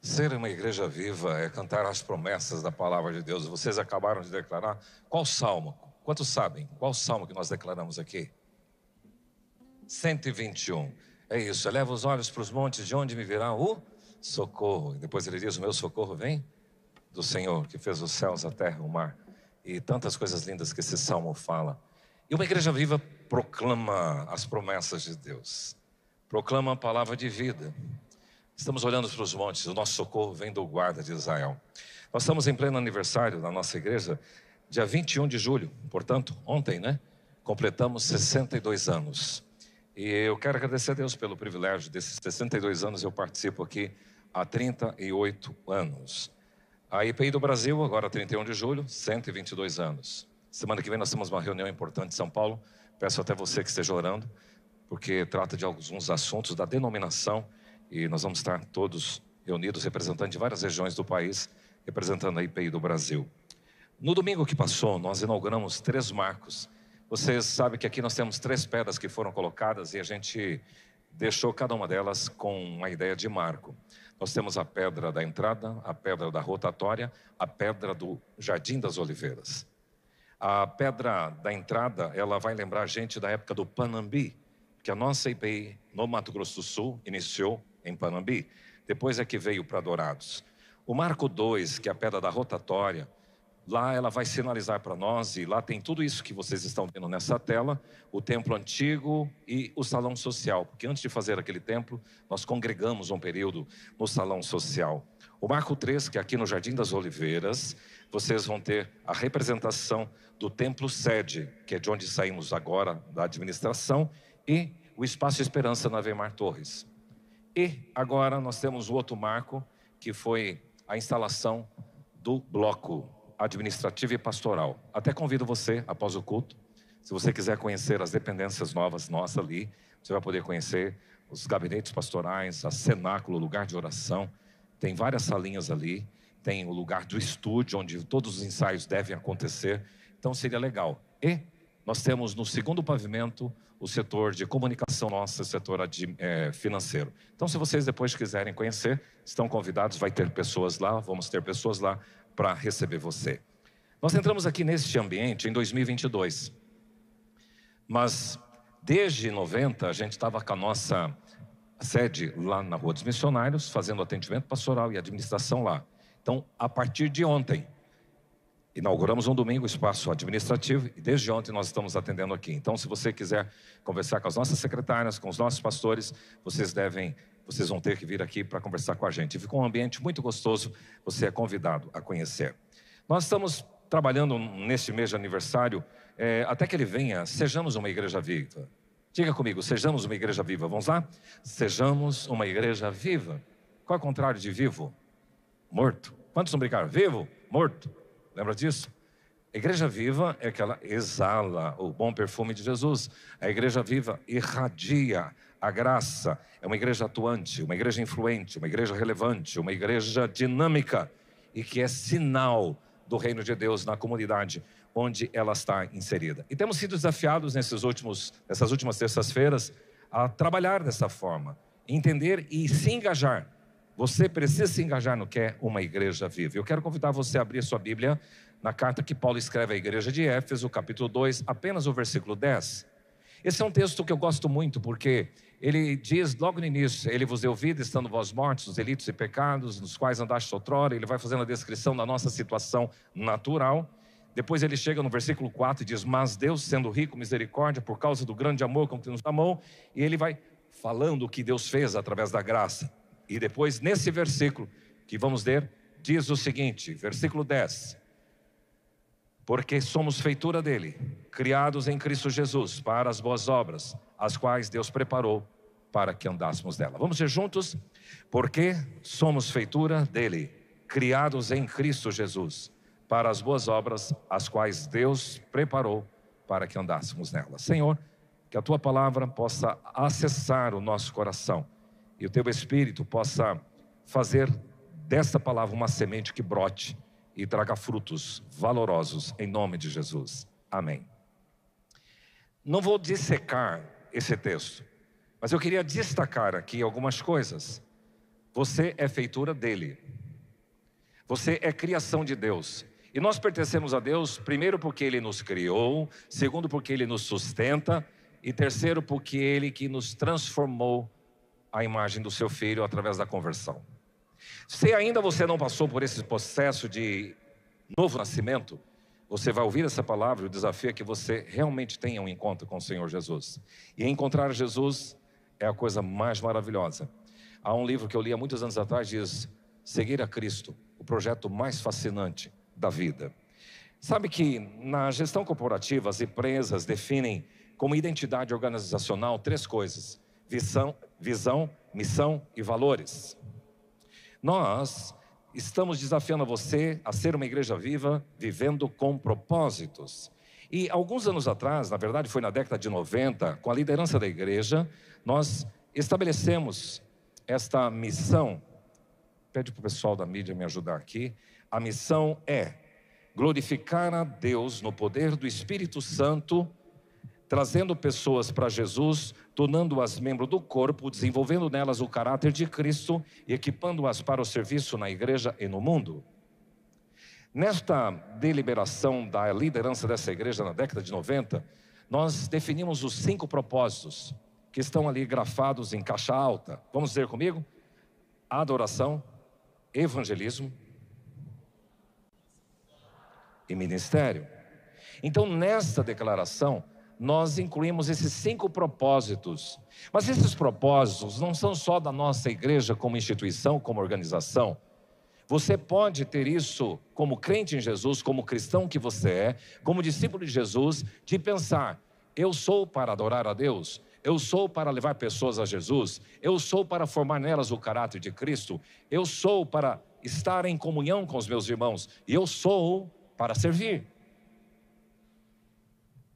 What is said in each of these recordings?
Ser uma igreja viva é cantar as promessas da palavra de Deus. Vocês acabaram de declarar. Qual salmo? Quantos sabem? Qual salmo que nós declaramos aqui? 121. É isso. Eleva os olhos para os montes, de onde me virá o socorro. E depois ele diz: o meu socorro vem do Senhor, que fez os céus, a terra, o mar. E tantas coisas lindas que esse salmo fala. E uma igreja viva proclama as promessas de Deus. Proclama a palavra de vida. Estamos olhando para os montes, o nosso socorro vem do guarda de Israel. Nós estamos em pleno aniversário da nossa igreja, dia 21 de julho, portanto, ontem, completamos 62 anos. E eu quero agradecer a Deus pelo privilégio desses 62 anos, eu participo aqui há 38 anos. A IPI do Brasil, agora 31 de julho, 122 anos. Semana que vem nós temos uma reunião importante em São Paulo, peço até você que esteja orando, porque trata de alguns assuntos da denominação. E nós vamos estar todos reunidos, representando de várias regiões do país, representando a IPI do Brasil. No domingo que passou, nós inauguramos 3 marcos. Vocês sabem que aqui nós temos 3 pedras que foram colocadas e a gente deixou cada uma delas com uma ideia de marco. Nós temos a pedra da entrada, a pedra da rotatória, a pedra do Jardim das Oliveiras. A pedra da entrada, ela vai lembrar a gente da época do Panambi, que a nossa IPI no Mato Grosso do Sul iniciou em Panambi, depois é que veio para Dourados. O marco 2, que é a pedra da rotatória, lá ela vai sinalizar para nós, e lá tem tudo isso que vocês estão vendo nessa tela, o templo antigo e o salão social, porque antes de fazer aquele templo, nós congregamos um período no salão social. O marco 3, que é aqui no Jardim das Oliveiras, vocês vão ter a representação do templo sede, que é de onde saímos agora da administração, e o Espaço Esperança na Weimar Torres. E agora nós temos o outro marco, que foi a instalação do bloco administrativo e pastoral. Até convido você, após o culto, se você quiser conhecer as dependências novas nossas ali, você vai poder conhecer os gabinetes pastorais, a cenáculo, o lugar de oração. Tem várias salinhas ali, tem o lugar do estúdio, onde todos os ensaios devem acontecer. Então seria legal. E nós temos no segundo pavimento o setor de comunicação nosso, o setor financeiro. Então, se vocês depois quiserem conhecer, estão convidados, vai ter pessoas lá, vamos ter pessoas lá para receber você. Nós entramos aqui neste ambiente em 2022, mas desde 90 a gente estava com a nossa sede lá na Rua dos Missionários, fazendo atendimento pastoral e administração lá. Então, a partir de ontem, inauguramos um domingo o espaço administrativo e desde ontem nós estamos atendendo aqui. Então, se você quiser conversar com as nossas secretárias, com os nossos pastores, vocês vão ter que vir aqui para conversar com a gente. Ficou um ambiente muito gostoso, você é convidado a conhecer. Nós estamos trabalhando neste mês de aniversário, até que ele venha, sejamos uma igreja viva. Diga comigo, sejamos uma igreja viva. Vamos lá? Sejamos uma igreja viva. Qual é o contrário de vivo? Morto. Quantos vão brincar? Vivo? Morto. Lembra disso? A igreja viva é que ela exala o bom perfume de Jesus. A igreja viva irradia a graça. É uma igreja atuante, uma igreja influente, uma igreja relevante, uma igreja dinâmica e que é sinal do reino de Deus na comunidade onde ela está inserida. E temos sido desafiados nessas últimas terças-feiras a trabalhar dessa forma, entender e se engajar. Você precisa se engajar no que é uma igreja viva. Eu quero convidar você a abrir sua Bíblia na carta que Paulo escreve à igreja de Éfeso, capítulo 2, apenas o versículo 10. Esse é um texto que eu gosto muito, porque ele diz logo no início: ele vos deu vida, estando vós mortos nos delitos e pecados, nos quais andaste outrora. Ele vai fazendo a descrição da nossa situação natural. Depois ele chega no versículo 4 e diz: mas Deus, sendo rico em misericórdia, por causa do grande amor com que nos amou. E ele vai falando o que Deus fez através da graça. E depois, nesse versículo que vamos ler, diz o seguinte, versículo 10: porque somos feitura dele, criados em Cristo Jesus, para as boas obras, as quais Deus preparou para que andássemos nela. Vamos ver juntos? Porque somos feitura dele, criados em Cristo Jesus, para as boas obras, as quais Deus preparou para que andássemos nela. Senhor, que a tua palavra possa acessar o nosso coração e o teu Espírito possa fazer desta palavra uma semente que brote e traga frutos valorosos em nome de Jesus. Amém. Não vou dissecar esse texto, mas eu queria destacar aqui algumas coisas. Você é feitura dele. Você é criação de Deus. E nós pertencemos a Deus, primeiro porque Ele nos criou, segundo porque Ele nos sustenta, e terceiro porque Ele que nos transformou à imagem do seu Filho através da conversão. Se ainda você não passou por esse processo de novo nascimento, você vai ouvir essa palavra, e o desafio é que você realmente tenha um encontro com o Senhor Jesus. E encontrar Jesus é a coisa mais maravilhosa. Há um livro que eu li há muitos anos atrás, diz: Seguir a Cristo, o projeto mais fascinante da vida. Sabe que na gestão corporativa as empresas definem como identidade organizacional 3 coisas: visão, missão e valores. Nós estamos desafiando você a ser uma igreja viva, vivendo com propósitos. E alguns anos atrás, na verdade foi na década de 90, com a liderança da igreja, nós estabelecemos esta missão. Pede para o pessoal da mídia me ajudar aqui. A missão é glorificar a Deus no poder do Espírito Santo, trazendo pessoas para Jesus, tornando-as membros do corpo, desenvolvendo nelas o caráter de Cristo e equipando-as para o serviço na igreja e no mundo. Nesta deliberação da liderança dessa igreja na década de 90, nós definimos os 5 propósitos que estão ali grafados em caixa alta. Vamos dizer comigo? Adoração, evangelismo e ministério. Então, nesta declaração, nós incluímos esses 5 propósitos. Mas esses propósitos não são só da nossa igreja como instituição, como organização. Você pode ter isso como crente em Jesus, como cristão que você é, como discípulo de Jesus, de pensar: eu sou para adorar a Deus, eu sou para levar pessoas a Jesus, eu sou para formar nelas o caráter de Cristo, eu sou para estar em comunhão com os meus irmãos, e eu sou para servir.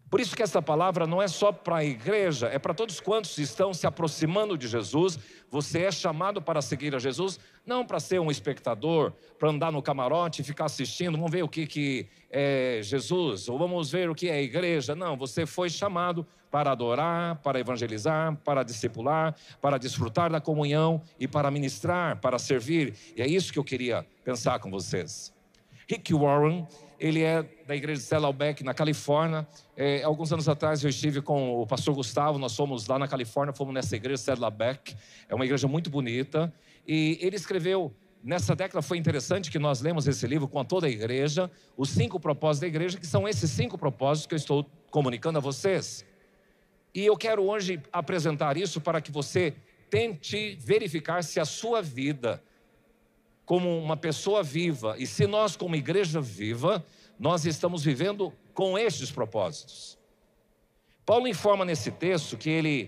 Por isso que essa palavra não é só para a igreja, é para todos quantos estão se aproximando de Jesus. Você é chamado para seguir a Jesus, não para ser um espectador, para andar no camarote e ficar assistindo, vamos ver o que é Jesus, ou vamos ver o que é a igreja. Não, você foi chamado para adorar, para evangelizar, para discipular, para desfrutar da comunhão e para ministrar, para servir. E é isso que eu queria pensar com vocês. Rick Warren, ele é da igreja de Saddleback, na Califórnia. Alguns anos atrás eu estive com o pastor Gustavo, nós fomos lá na Califórnia, fomos nessa igreja Saddleback, é uma igreja muito bonita, e ele escreveu, nessa década foi interessante que nós lemos esse livro com toda a igreja, os 5 propósitos da igreja, que são esses 5 propósitos que eu estou comunicando a vocês. E eu quero hoje apresentar isso para que você tente verificar se a sua vida como uma pessoa viva, e se nós como igreja viva, nós estamos vivendo com estes propósitos. Paulo informa nesse texto que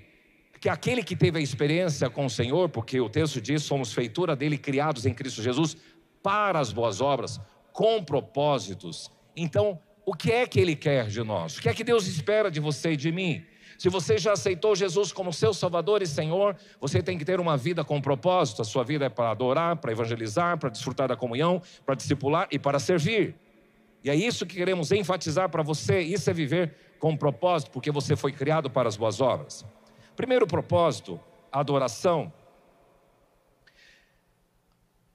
aquele que teve a experiência com o Senhor, porque o texto diz: somos feitura dele, criados em Cristo Jesus para as boas obras, com propósitos. Então, o que é que ele quer de nós? O que é que Deus espera de você e de mim? Se você já aceitou Jesus como seu Salvador e Senhor, você tem que ter uma vida com propósito. A sua vida é para adorar, para evangelizar, para desfrutar da comunhão, para discipular e para servir. E é isso que queremos enfatizar para você. Isso é viver com propósito, porque você foi criado para as boas obras. Primeiro propósito, adoração.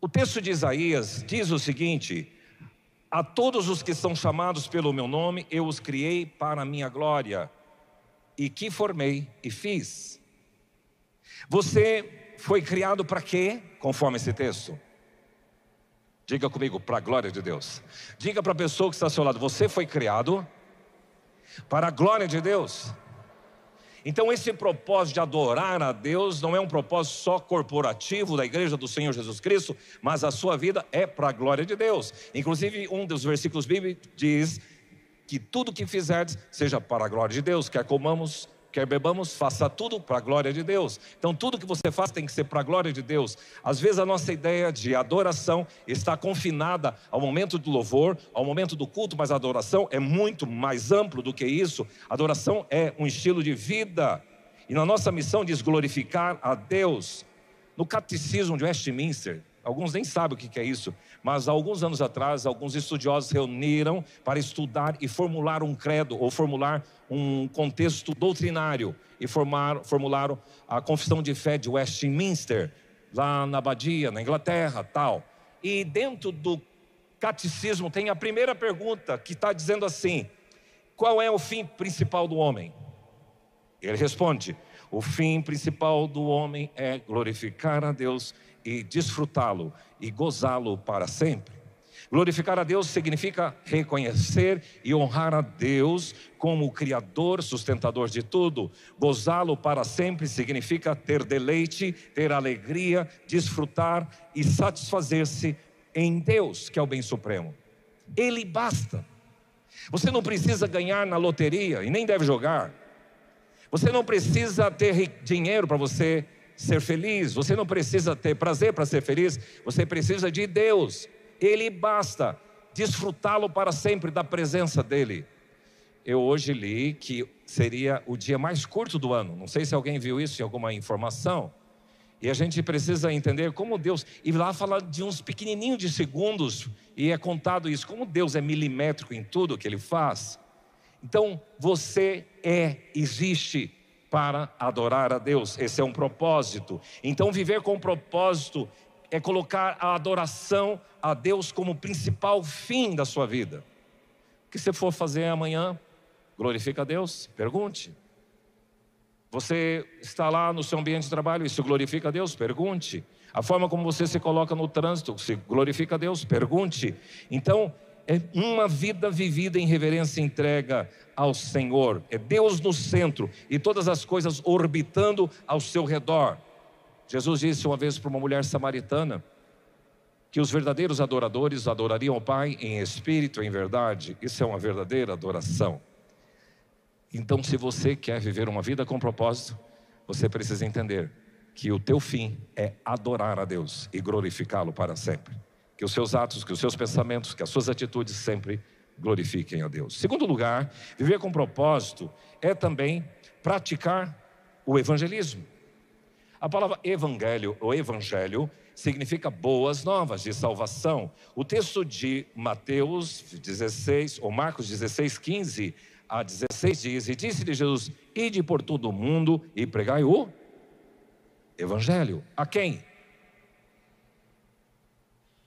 O texto de Isaías diz o seguinte: a todos os que são chamados pelo meu nome, eu os criei para a minha glória, e que formei e fiz. Você foi criado para quê? Conforme esse texto. Diga comigo: para a glória de Deus. Diga para a pessoa que está ao seu lado: você foi criado para a glória de Deus. Então esse propósito de adorar a Deus não é um propósito só corporativo da igreja do Senhor Jesus Cristo, mas a sua vida é para a glória de Deus. Inclusive um dos versículos bíblicos diz que tudo que fizerdes seja para a glória de Deus, quer comamos, quer bebamos, faça tudo para a glória de Deus. Então tudo que você faz tem que ser para a glória de Deus. Às vezes a nossa ideia de adoração está confinada ao momento do louvor, ao momento do culto, mas a adoração é muito mais amplo do que isso. A adoração é um estilo de vida, e na nossa missão diz glorificar a Deus. No catecismo de Westminster, alguns nem sabem o que é isso, mas há alguns anos atrás, alguns estudiosos reuniram para estudar e formular um credo, ou formular um contexto doutrinário, e formularam a Confissão de Fé de Westminster. lá na abadia, na Inglaterra, tal. E dentro do catecismo tem a primeira pergunta que está dizendo assim: qual é o fim principal do homem? Ele responde: o fim principal do homem é glorificar a Deus e desfrutá-lo e gozá-lo para sempre. Glorificar a Deus significa reconhecer e honrar a Deus como o Criador, sustentador de tudo. Gozá-lo para sempre significa ter deleite, ter alegria, desfrutar e satisfazer-se em Deus, que é o bem supremo. Ele basta. Você não precisa ganhar na loteria e nem deve jogar. Você não precisa ter dinheiro para você ser feliz. Você não precisa ter prazer para ser feliz. Você precisa de Deus. Ele basta, desfrutá-lo para sempre da presença dele. Eu hoje li que seria o dia mais curto do ano. Não sei se alguém viu isso em alguma informação. E a gente precisa entender como Deus... E lá fala de uns pequenininhos de segundos, e é contado isso. Como Deus é milimétrico em tudo que Ele faz. Então você existe para adorar a Deus. Esse é um propósito. Então viver com propósito é colocar a adoração a Deus como principal fim da sua vida. O que você for fazer amanhã, glorifica a Deus? Pergunte. Você está lá no seu ambiente de trabalho, isso glorifica a Deus? Pergunte. A forma como você se coloca no trânsito, se glorifica a Deus? Pergunte. Então, é uma vida vivida em reverência e entrega ao Senhor. É Deus no centro e todas as coisas orbitando ao seu redor. Jesus disse uma vez para uma mulher samaritana que os verdadeiros adoradores adorariam o Pai em espírito e em verdade. Isso é uma verdadeira adoração. Então, se você quer viver uma vida com propósito, você precisa entender que o teu fim é adorar a Deus e glorificá-lo para sempre. Que os seus atos, que os seus pensamentos, que as suas atitudes sempre glorifiquem a Deus. Segundo lugar, viver com propósito é também praticar o evangelismo. A palavra evangelho ou evangelho significa boas novas de salvação. O texto de Mateus 16, ou Marcos 16, 15 a 16 diz: e disse-lhe Jesus: ide por todo o mundo e pregai o evangelho. A quem?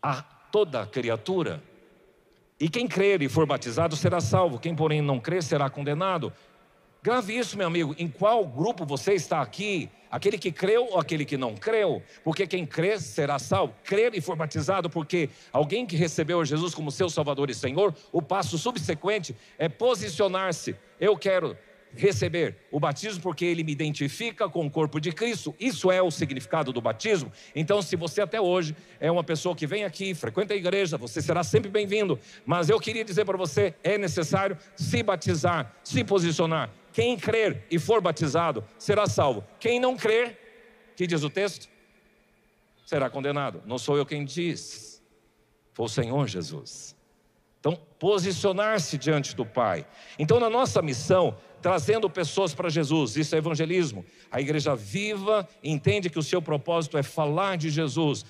A toda criatura. E quem crer e for batizado será salvo, quem porém não crer será condenado. Grave isso, meu amigo, em qual grupo você está aqui? Aquele que creu ou aquele que não creu? Porque quem crer será salvo. Crer e for batizado, porque alguém que recebeu Jesus como seu Salvador e Senhor, o passo subsequente é posicionar-se. Eu quero receber o batismo porque ele me identifica com o corpo de Cristo. Isso é o significado do batismo. Então, se você até hoje é uma pessoa que vem aqui, frequenta a igreja, você será sempre bem-vindo. Mas eu queria dizer para você, é necessário se batizar, se posicionar. Quem crer e for batizado será salvo. Quem não crer, que diz o texto, será condenado. Não sou eu quem diz, foi o Senhor Jesus. Então, posicionar-se diante do Pai. Então, na nossa missão, trazendo pessoas para Jesus, isso é evangelismo. A igreja viva entende que o seu propósito é falar de Jesus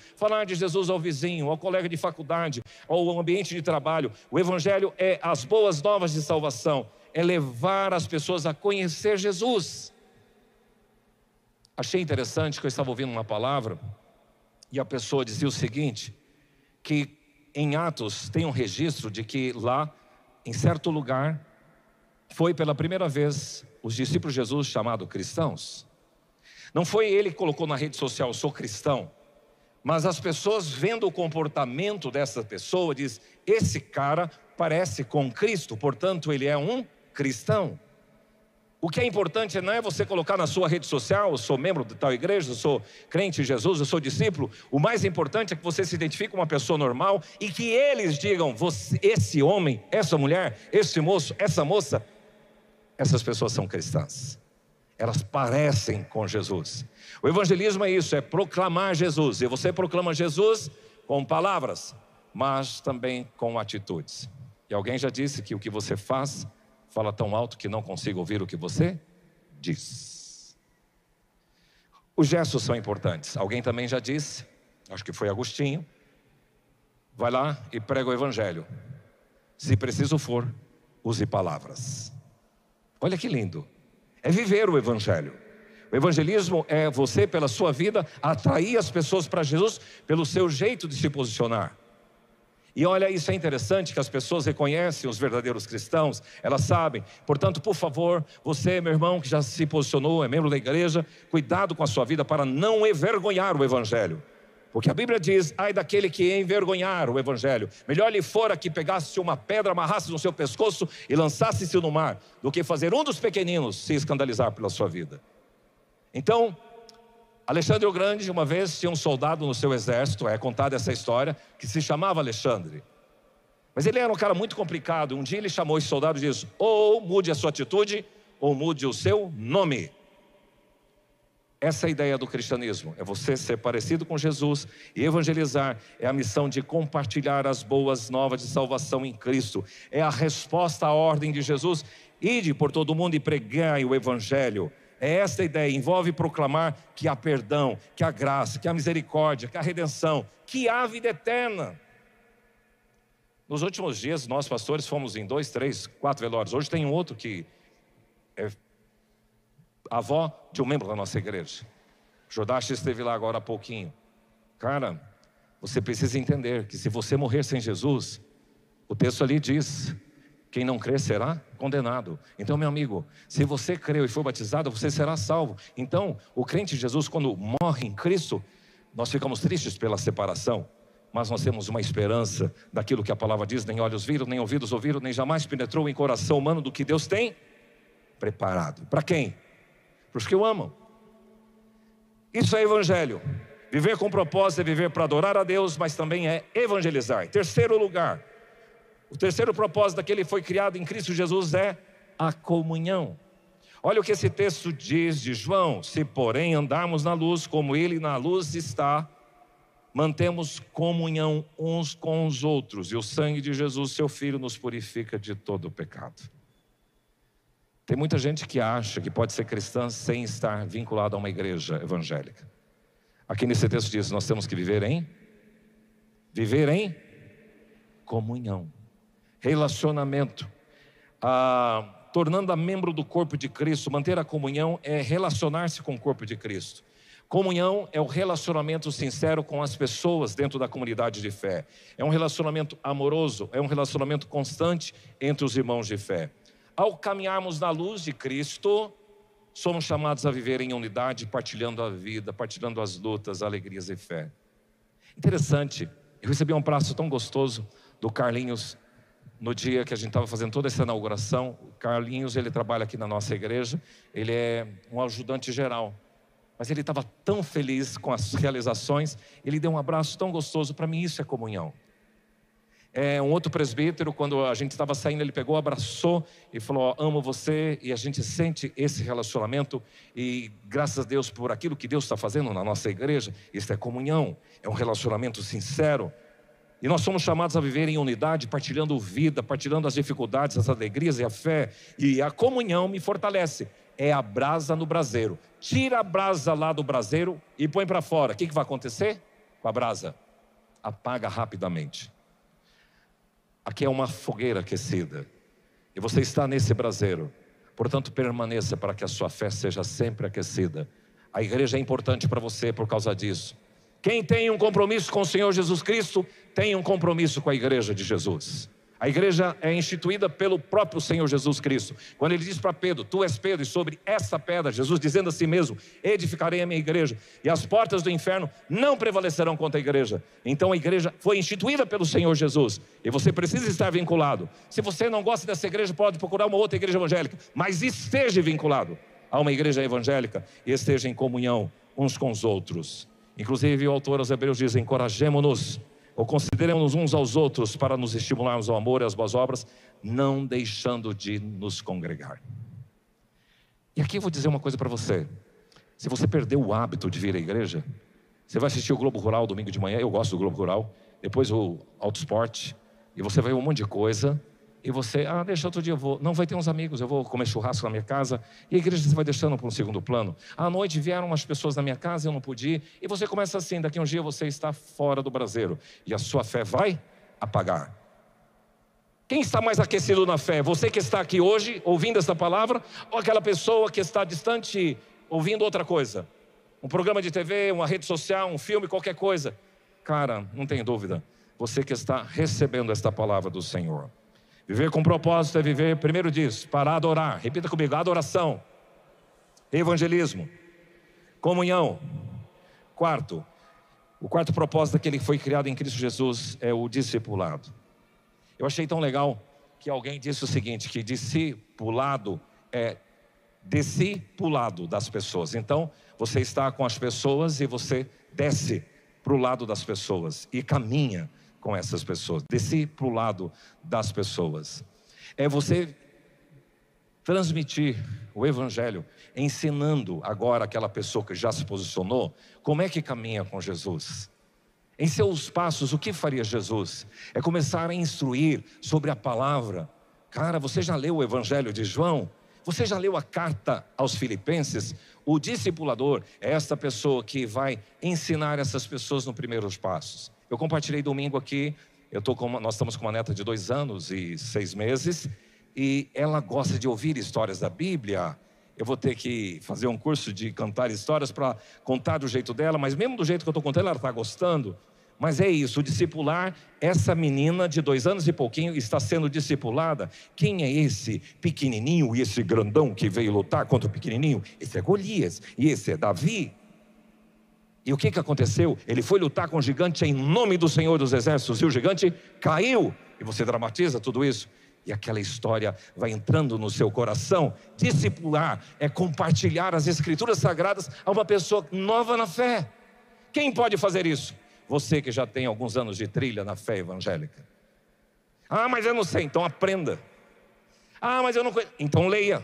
ao vizinho, ao colega de faculdade, ao ambiente de trabalho. O evangelho é as boas novas de salvação, é levar as pessoas a conhecer Jesus. Achei interessante que eu estava ouvindo uma palavra e a pessoa dizia o seguinte, que em Atos tem um registro de que lá, em certo lugar, foi pela primeira vez os discípulos de Jesus chamados cristãos. Não foi ele que colocou na rede social, eu sou cristão. Mas as pessoas vendo o comportamento dessa pessoa, diz, esse cara parece com Cristo, portanto ele é um cristão. O que é importante não é você colocar na sua rede social, eu sou membro de tal igreja, eu sou crente em Jesus, eu sou discípulo. O mais importante é que você se identifique com uma pessoa normal e que eles digam, esse homem, essa mulher, esse moço, essa moça, essas pessoas são cristãs. Elas parecem com Jesus. O evangelismo é isso, é proclamar Jesus. E você proclama Jesus com palavras, mas também com atitudes. E alguém já disse que o que você faz fala tão alto que não consigo ouvir o que você diz. Os gestos são importantes. Alguém também já disse, acho que foi Agostinho, vai lá e prega o evangelho. Se preciso for, use palavras. Olha que lindo. É viver o evangelho. O evangelismo é você, pela sua vida, atrair as pessoas para Jesus pelo seu jeito de se posicionar. E olha, isso é interessante, que as pessoas reconhecem os verdadeiros cristãos, elas sabem. Portanto, por favor, você, meu irmão, que já se posicionou, é membro da igreja, cuidado com a sua vida para não envergonhar o evangelho. Porque a Bíblia diz: ai daquele que envergonhar o evangelho, melhor lhe fora que pegasse uma pedra, amarrasse no seu pescoço e lançasse-se no mar, do que fazer um dos pequeninos se escandalizar pela sua vida. Então, Alexandre o Grande, uma vez, tinha um soldado no seu exército, é contada essa história, que se chamava Alexandre. Mas ele era um cara muito complicado. Um dia ele chamou esse soldado e disse: ou mude a sua atitude, ou mude o seu nome. Essa é a ideia do cristianismo, é você ser parecido com Jesus e evangelizar. É a missão de compartilhar as boas novas de salvação em Cristo. É a resposta à ordem de Jesus: ide por todo mundo e pregai o evangelho. É essa a ideia, envolve proclamar que há perdão, que há graça, que há misericórdia, que há redenção, que há vida eterna. Nos últimos dias, nós pastores fomos em 2, 3, 4 velórios. Hoje tem um outro que é avó de um membro da nossa igreja. Jodache esteve lá agora há pouquinho. Cara, você precisa entender que se você morrer sem Jesus, o texto ali diz: quem não crer será condenado. Então, meu amigo, se você creu e foi batizado, você será salvo. Então, o crente de Jesus, quando morre em Cristo, nós ficamos tristes pela separação, mas nós temos uma esperança daquilo que a palavra diz: nem olhos viram, nem ouvidos ouviram, nem jamais penetrou em coração humano do que Deus tem preparado. Para quem? Para os que o amam. Isso é evangelho. Viver com propósito é viver para adorar a Deus, mas também é evangelizar. Em terceiro lugar, o terceiro propósito daquele que foi criado em Cristo Jesus é a comunhão. Olha o que esse texto diz de João: se porém andarmos na luz, como Ele na luz está, mantemos comunhão uns com os outros, e o sangue de Jesus, seu Filho, nos purifica de todo o pecado. Tem muita gente que acha que pode ser cristã sem estar vinculado a uma igreja evangélica. Aqui nesse texto diz: nós temos que viver em comunhão, relacionamento, tornando a membro do corpo de Cristo. Manter a comunhão é relacionar-se com o corpo de Cristo. Comunhão é o relacionamento sincero com as pessoas dentro da comunidade de fé. É um relacionamento amoroso, é um relacionamento constante entre os irmãos de fé. Ao caminharmos na luz de Cristo, somos chamados a viver em unidade, partilhando a vida, partilhando as lutas, alegrias e fé. Interessante, eu recebi um abraço tão gostoso do Carlinhos no dia que a gente estava fazendo toda essa inauguração. O Carlinhos, ele trabalha aqui na nossa igreja, ele é um ajudante geral, mas ele estava tão feliz com as realizações, ele deu um abraço tão gostoso. Para mim isso é comunhão. Um outro presbítero, quando a gente estava saindo, ele pegou, abraçou e falou: amo você. E a gente sente esse relacionamento, e graças a Deus por aquilo que Deus está fazendo na nossa igreja. Isso é comunhão, é um relacionamento sincero. E nós somos chamados a viver em unidade, partilhando vida, partilhando as dificuldades, as alegrias e a fé. E a comunhão me fortalece. É a brasa no braseiro. Tira a brasa lá do braseiro e põe para fora. O que vai acontecer com a brasa? Apaga rapidamente. Aqui é uma fogueira aquecida, e você está nesse braseiro. Portanto, permaneça para que a sua fé seja sempre aquecida. A igreja é importante para você por causa disso. Quem tem um compromisso com o Senhor Jesus Cristo, tem um compromisso com a igreja de Jesus. A igreja é instituída pelo próprio Senhor Jesus Cristo. Quando ele diz para Pedro: tu és Pedro, e sobre essa pedra, Jesus dizendo a si mesmo, edificarei a minha igreja, e as portas do inferno não prevalecerão contra a igreja. Então a igreja foi instituída pelo Senhor Jesus, e você precisa estar vinculado. Se você não gosta dessa igreja, pode procurar uma outra igreja evangélica, mas esteja vinculado a uma igreja evangélica e esteja em comunhão uns com os outros. Inclusive o autor aos Hebreus diz: encorajemo-nos, ou consideremos uns aos outros para nos estimularmos ao amor e às boas obras, não deixando de nos congregar. E aqui eu vou dizer uma coisa para você: se você perdeu o hábito de vir à igreja, você vai assistir o Globo Rural domingo de manhã. Eu gosto do Globo Rural. Depois o Auto Esporte, e você vai ver um monte de coisa, e você, deixa outro dia eu vou. Não, vai ter uns amigos, eu vou comer churrasco na minha casa. E a igreja você vai deixando para um segundo plano. À noite vieram umas pessoas na minha casa, eu não pude ir. E você começa assim: daqui a um dia você está fora do braseiro, e a sua fé vai apagar. Quem está mais aquecido na fé? Você que está aqui hoje ouvindo essa palavra, ou aquela pessoa que está distante ouvindo outra coisa. Um programa de TV, uma rede social, um filme, qualquer coisa. Cara, não tem dúvida, você que está recebendo esta palavra do Senhor. Viver com propósito é viver, primeiro diz, para adorar. Repita comigo, adoração, evangelismo, comunhão. Quarto, o quarto propósito daquele que foi criado em Cristo Jesus é o discipulado. Eu achei tão legal que alguém disse o seguinte, que discipulado é discipulado das pessoas. Então, você está com as pessoas e você desce para o lado das pessoas e caminha com essas pessoas. Discipulado das pessoas é você transmitir o evangelho, ensinando agora aquela pessoa que já se posicionou, como é que caminha com Jesus. Em seus passos, o que faria Jesus? É começar a instruir sobre a palavra. Cara, você já leu o evangelho de João? Você já leu a carta aos Filipenses? O discipulador é esta pessoa que vai ensinar essas pessoas nos primeiros passos. Eu compartilhei domingo aqui, nós estamos com uma neta de 2 anos e 6 meses, e ela gosta de ouvir histórias da Bíblia. Eu vou ter que fazer um curso de cantar histórias para contar do jeito dela, mas mesmo do jeito que eu estou contando, ela está gostando. Mas é isso, o discipular, essa menina de 2 anos e pouquinho está sendo discipulada. Quem é esse pequenininho e esse grandão que veio lutar contra o pequenininho? Esse é Golias e esse é Davi. E o que aconteceu? Ele foi lutar com o gigante em nome do Senhor dos Exércitos e o gigante caiu. E você dramatiza tudo isso. E aquela história vai entrando no seu coração. Discipular é compartilhar as escrituras sagradas a uma pessoa nova na fé. Quem pode fazer isso? Você que já tem alguns anos de trilha na fé evangélica. Ah, mas eu não sei, então aprenda. Ah, mas eu não conheço, então leia.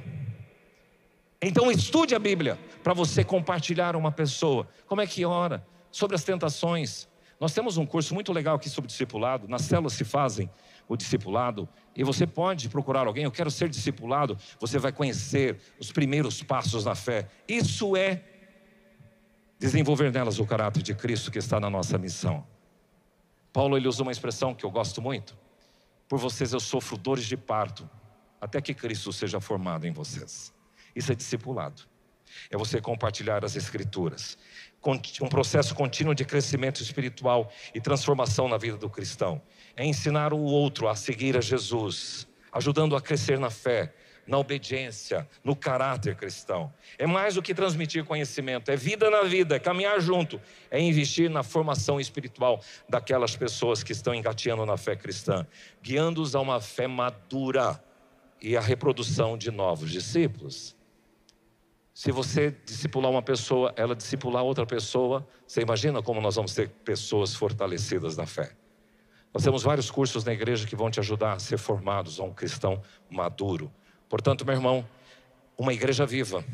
Então estude a Bíblia, para você compartilhar uma pessoa. Como é que ora? Sobre as tentações. Nós temos um curso muito legal aqui sobre discipulado. Nas células se fazem o discipulado. E você pode procurar alguém, eu quero ser discipulado. Você vai conhecer os primeiros passos na fé. Isso é desenvolver nelas o caráter de Cristo que está na nossa missão. Paulo, ele usa uma expressão que eu gosto muito. Por vocês eu sofro dores de parto, até que Cristo seja formado em vocês. Isso é discipulado. É você compartilhar as escrituras. Um processo contínuo de crescimento espiritual e transformação na vida do cristão. É ensinar o outro a seguir a Jesus, ajudando a crescer na fé, na obediência, no caráter cristão. É mais do que transmitir conhecimento, é vida na vida, é caminhar junto, é investir na formação espiritual daquelas pessoas que estão engateando na fé cristã, guiando-os a uma fé madura e a reprodução de novos discípulos. Se você discipular uma pessoa, ela discipular outra pessoa, você imagina como nós vamos ter pessoas fortalecidas na fé. Nós temos vários cursos na igreja que vão te ajudar a ser formados a um cristão maduro. Portanto, meu irmão, uma igreja viva,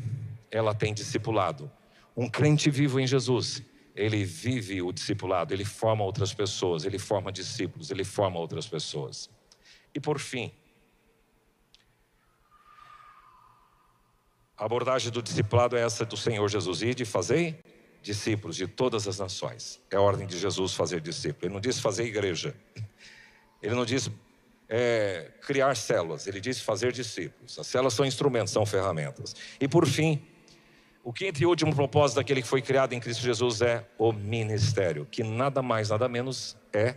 ela tem discipulado. Um crente vivo em Jesus, ele vive o discipulado, ele forma outras pessoas, ele forma discípulos, ele forma outras pessoas. E por fim, a abordagem do discipulado é essa do Senhor Jesus: ide e fazei discípulos de todas as nações. É a ordem de Jesus fazer discípulos. Ele não diz fazer igreja, ele não diz criar células, ele diz fazer discípulos. As células são instrumentos, são ferramentas. E por fim, o quinto e último propósito daquele que foi criado em Cristo Jesus é o ministério, que nada mais, nada menos é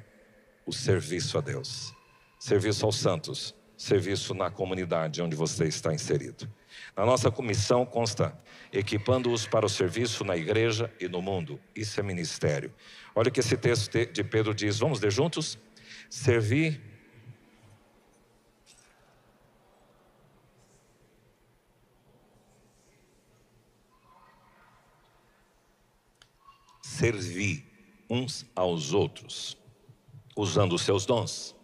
o serviço a Deus, serviço aos santos, serviço na comunidade onde você está inserido. Na nossa comissão consta equipando-os para o serviço na igreja e no mundo. Isso é ministério. Olha o que esse texto de Pedro diz, vamos ler juntos? Servir uns aos outros, usando os seus dons,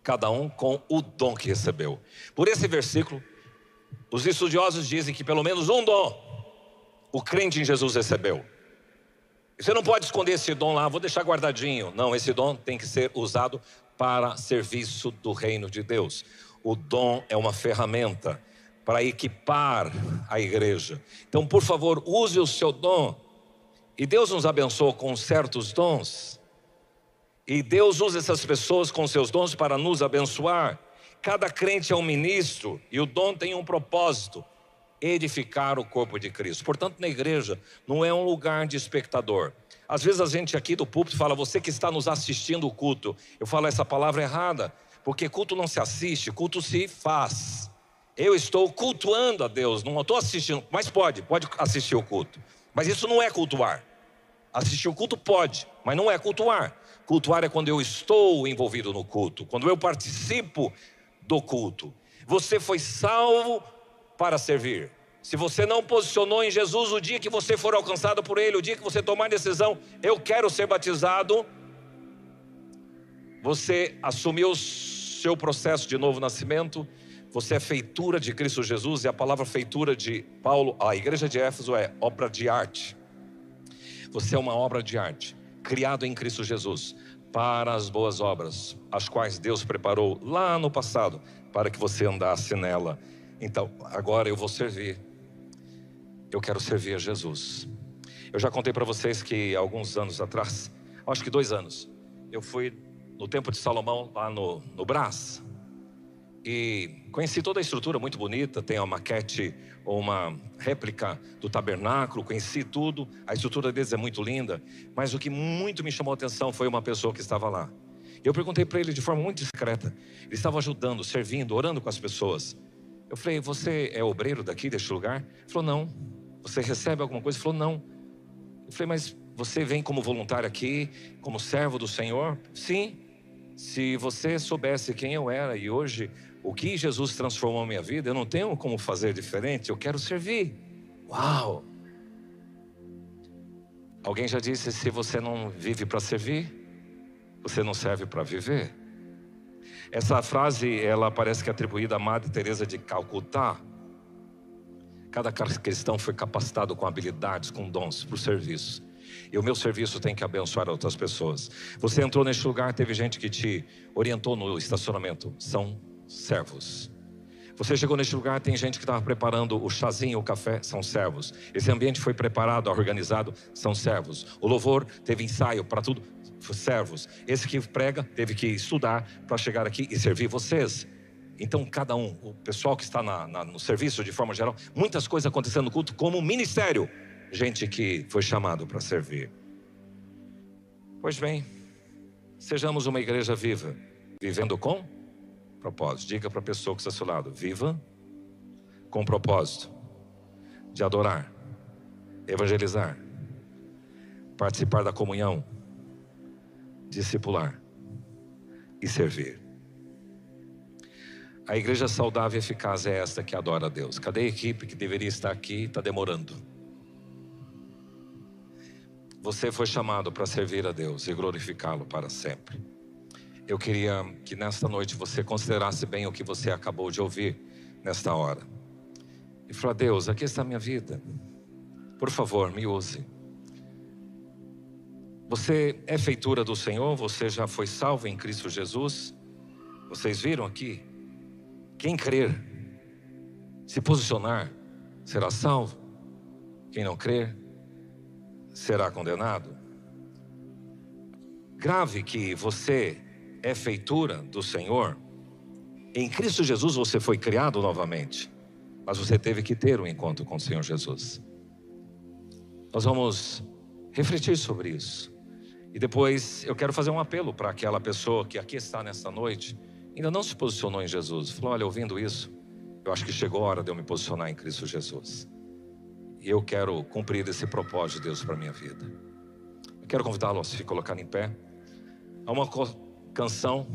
cada um com o dom que recebeu. Por esse versículo, os estudiosos dizem que pelo menos um dom o crente em Jesus recebeu. Você não pode esconder esse dom lá, vou deixar guardadinho. Não, esse dom tem que ser usado para serviço do reino de Deus. O dom é uma ferramenta para equipar a igreja. Então, por favor, use o seu dom. E Deus nos abençoou com certos dons. E Deus usa essas pessoas com seus dons para nos abençoar. Cada crente é um ministro e o dom tem um propósito. edificar o corpo de Cristo. Portanto, na igreja não é um lugar de espectador. Às vezes a gente aqui do púlpito fala, você que está nos assistindo o culto. Eu falo essa palavra errada, porque culto não se assiste, culto se faz. Eu estou cultuando a Deus, não estou assistindo, mas pode assistir o culto. Mas isso não é cultuar. Assistir o culto pode, mas não é cultuar. Cultuar é quando eu estou envolvido no culto, quando eu participo do culto. Você foi salvo para servir. Se você não posicionou em Jesus, o dia que você for alcançado por Ele, o dia que você tomar a decisão, eu quero ser batizado, você assumiu o seu processo de novo nascimento. Você é feitura de Cristo Jesus, e a palavra feitura de Paulo, a igreja de Éfeso, é obra de arte. Você é uma obra de arte, criado em Cristo Jesus, para as boas obras, as quais Deus preparou lá no passado, para que você andasse nela. Então, agora eu vou servir. Eu quero servir a Jesus. Eu já contei para vocês que alguns anos atrás, acho que 2 anos, eu fui no Templo de Salomão, lá no Brás, e conheci toda a estrutura muito bonita. Tem uma maquete, uma réplica do tabernáculo, conheci tudo. A estrutura deles é muito linda. Mas o que muito me chamou a atenção foi uma pessoa que estava lá. Eu perguntei para ele de forma muito discreta. Ele estava ajudando, servindo, orando com as pessoas. Eu falei, você é obreiro daqui, deste lugar? Ele falou, não. Você recebe alguma coisa? Ele falou, não. Eu falei, mas você vem como voluntário aqui, como servo do Senhor? Sim. Se você soubesse quem eu era e hoje o que Jesus transformou a minha vida, eu não tenho como fazer diferente, eu quero servir. Uau! Alguém já disse, se você não vive para servir, você não serve para viver. Essa frase, ela parece que é atribuída a Madre Teresa de Calcutá. Cada cristão foi capacitado com habilidades, com dons para o serviço. E o meu serviço tem que abençoar outras pessoas. Você entrou neste lugar, teve gente que te orientou no estacionamento, são servos. Você chegou neste lugar, tem gente que estava preparando o chazinho, o café, são servos. Esse ambiente foi preparado, organizado, são servos. O louvor teve ensaio para tudo, servos. Esse que prega teve que estudar para chegar aqui e servir vocês. Então cada um, o pessoal que está no serviço de forma geral, muitas coisas acontecendo no culto como ministério. Gente que foi chamado para servir. Pois bem, sejamos uma igreja viva, vivendo com propósito. Diga para a pessoa que está ao seu lado, viva com propósito de adorar, evangelizar, participar da comunhão, discipular e servir. A igreja saudável e eficaz é esta que adora a Deus. Cadê a equipe que deveria estar aqui? Está demorando. Você foi chamado para servir a Deus e glorificá-lo para sempre. Eu queria que nesta noite você considerasse bem o que você acabou de ouvir nesta hora. E falar, Deus, aqui está a minha vida. Por favor, me use. Você é feitura do Senhor, você já foi salvo em Cristo Jesus. Vocês viram aqui? Quem crer, se posicionar, será salvo. Quem não crer, será condenado. Grave que você é feitura do Senhor. Em Cristo Jesus você foi criado novamente, mas você teve que ter um encontro com o Senhor Jesus. Nós vamos refletir sobre isso. E depois eu quero fazer um apelo para aquela pessoa que aqui está nesta noite, ainda não se posicionou em Jesus. Falou, olha, ouvindo isso, eu acho que chegou a hora de eu me posicionar em Cristo Jesus. E eu quero cumprir esse propósito de Deus para a minha vida. Eu quero convidá-lo a se colocar em pé. Há uma canção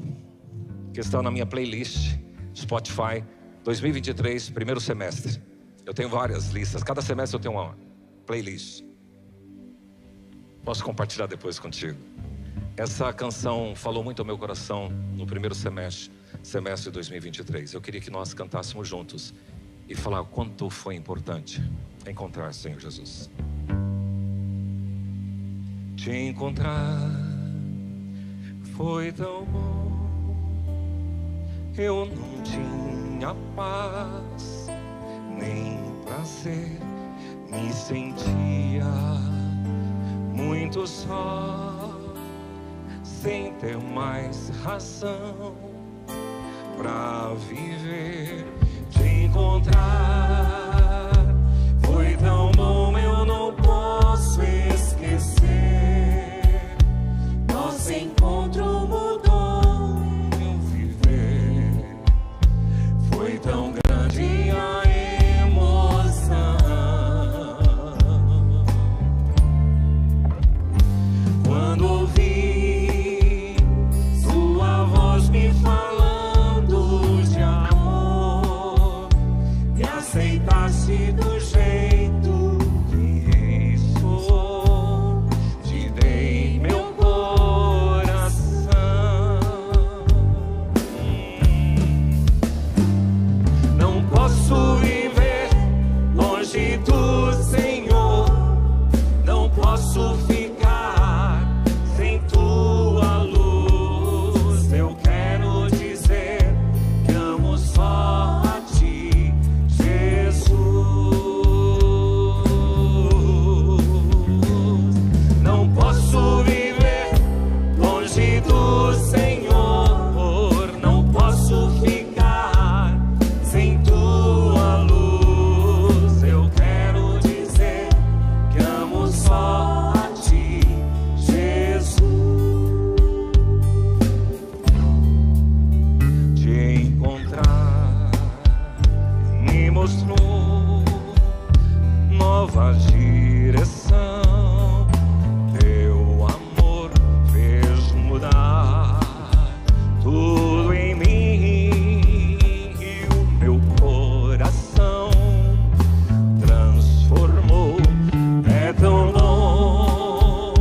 que está na minha playlist Spotify 2023, primeiro semestre. Eu tenho várias listas, cada semestre eu tenho uma playlist. Posso compartilhar depois contigo. Essa canção falou muito ao meu coração no primeiro semestre de 2023. Eu queria que nós cantássemos juntos e falar o quanto foi importante encontrar o Senhor Jesus. Te encontrar foi tão bom. Eu não tinha paz nem prazer, me sentia muito só, sem ter mais razão pra viver. Te encontrar esse encontro mudou meu viver. Foi tão grande a emoção quando ouvi sua voz me falando de amor. Me aceitaste do jeito que sou, te dei meu coração. Não posso viver longe do Senhor, não posso ficar sem tua luz. Eu quero dizer que amo só a ti, Jesus. Não posso viver longe do Senhor, não posso ficar sem tua luz. Eu quero dizer que amo só a ti, Jesus. Te encontrar me mostrou nova direção. Teu amor fez mudar tudo em mim e o meu coração transformou. É tão bom,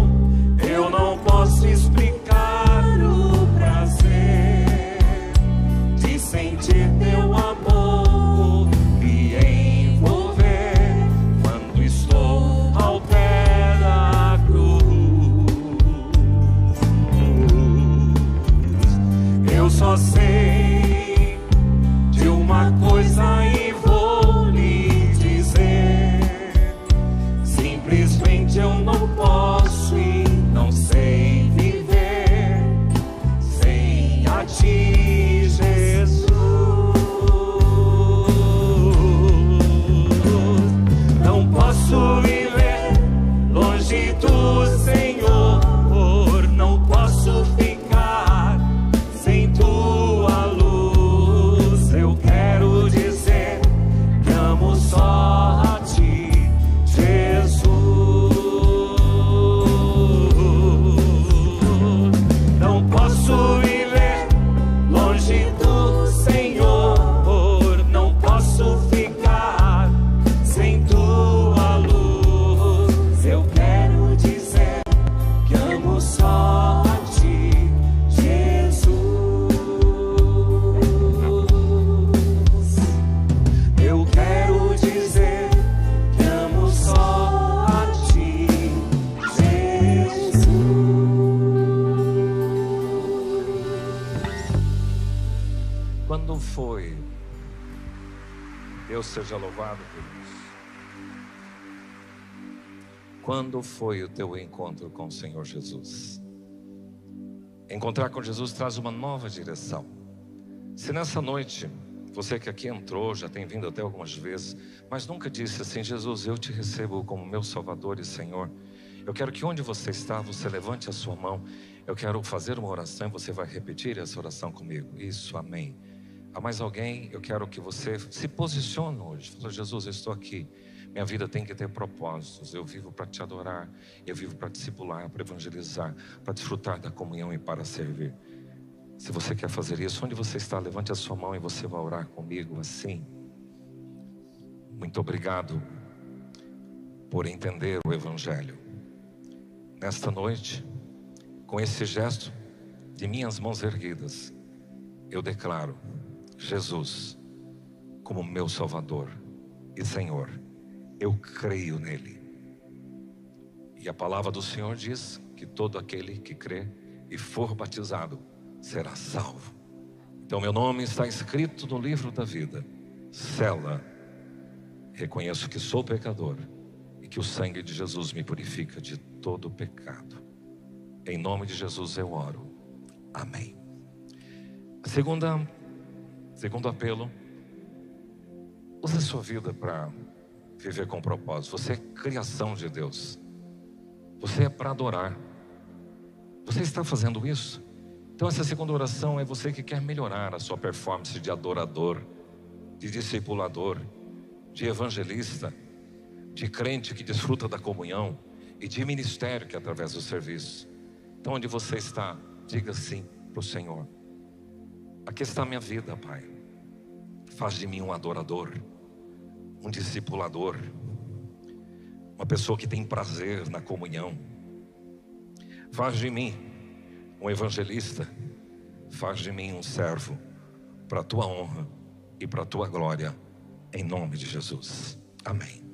eu não posso explicar o prazer de sentir teu amor me envolver quando estou ao pé da cruz. Eu só sei de uma coisa e vou lhe dizer: simplesmente eu não posso e não sei viver sem a ti, Jesus. Não posso viver longe do Senhor, não posso ficar sem tua luz. Eu quero dizer que amo só a ti, Jesus. Não posso viver longe do Senhor, não posso ficar sem tua luz. Eu quero dizer que amo só a ti, Jesus. Eu quero dizer que amo só a ti, Jesus. Quando foi? Deus seja louvado por isso. Quando foi o teu encontro com o Senhor Jesus? Encontrar com Jesus traz uma nova direção. Se nessa noite, você que aqui entrou, já tem vindo até algumas vezes, mas nunca disse assim: Jesus, eu te recebo como meu Salvador e Senhor. Eu quero que onde você está, você levante a sua mão. Eu quero fazer uma oração e você vai repetir essa oração comigo. Isso, amém. Há mais alguém? Eu quero que você se posicione hoje. Fala: Jesus, eu estou aqui. Minha vida tem que ter propósitos. Eu vivo para te adorar. Eu vivo para discipular, para evangelizar, para desfrutar da comunhão e para servir. Se você quer fazer isso, onde você está, levante a sua mão e você vai orar comigo assim. Muito obrigado por entender o Evangelho. Nesta noite, com esse gesto de minhas mãos erguidas, eu declaro Jesus como meu Salvador e Senhor. Eu creio nele. E a palavra do Senhor diz que todo aquele que crê e for batizado será salvo. Então meu nome está escrito no livro da vida. Sela. Reconheço que sou pecador e que o sangue de Jesus me purifica de todo pecado. Em nome de Jesus eu oro. Amém. Segundo apelo, use a sua vida para viver com propósito. Você é criação de Deus. Você é para adorar. Você está fazendo isso? Então essa segunda oração é você que quer melhorar a sua performance de adorador, de discipulador, de evangelista, de crente que desfruta da comunhão e de ministério que é através do serviço. Então onde você está, diga sim para o Senhor: aqui está a minha vida, Pai. Faz de mim um adorador, um discipulador, uma pessoa que tem prazer na comunhão. Faz de mim um evangelista, faz de mim um servo, para a tua honra e para a tua glória, em nome de Jesus. Amém.